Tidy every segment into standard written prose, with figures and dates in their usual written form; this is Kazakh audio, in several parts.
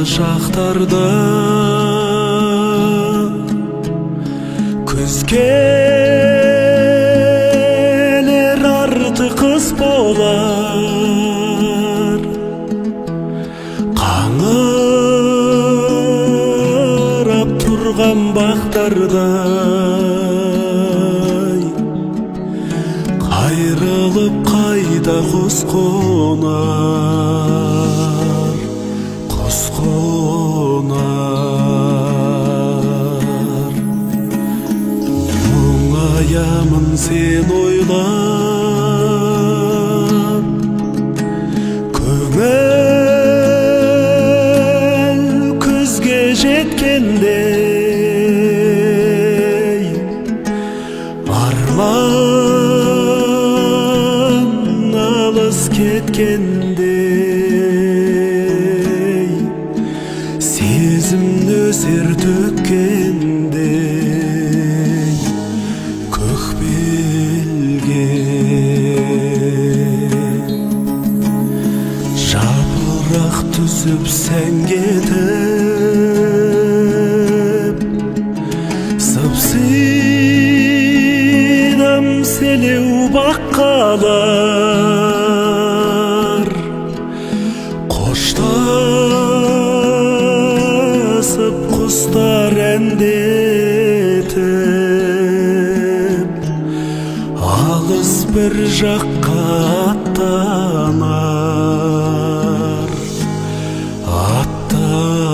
шақтарда күз келер арты қыс болар, қаңырап тұрған бақтардай қайрылып қайда құс қонар, құс қонар. Мұңаямын сен ойлап, көңіл күзге жеткендей, арман алыс кеткендей, сезім нөсер төккендей, көк белге жапырақ түсіп сән кетіп, сыпсыйдым селеу баққалар, қоштасып құстар әндетіп, алыс бір жаққа аттанар, аттанар.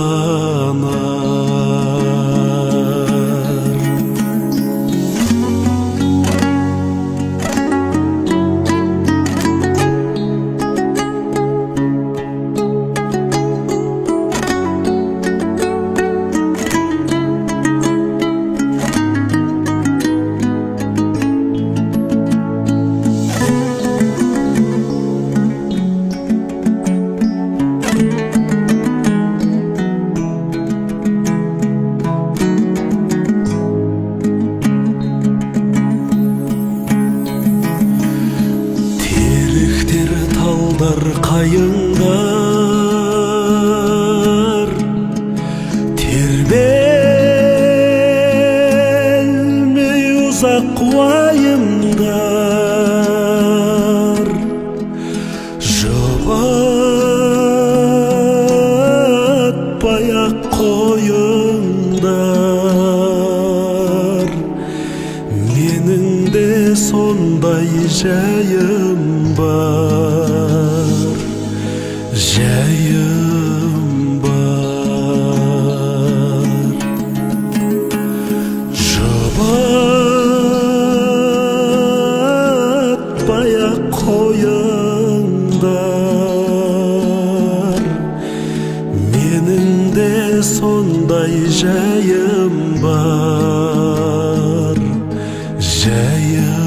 Талдар қайыңдар, тербелмей ұзақ уайымдар, жұбатпай-ақ қойыңдар. Менің де сондай жайым бар, жайым бар. Жұбатпай-ақ қойыңдар, менің де сондай жайым бар, жайым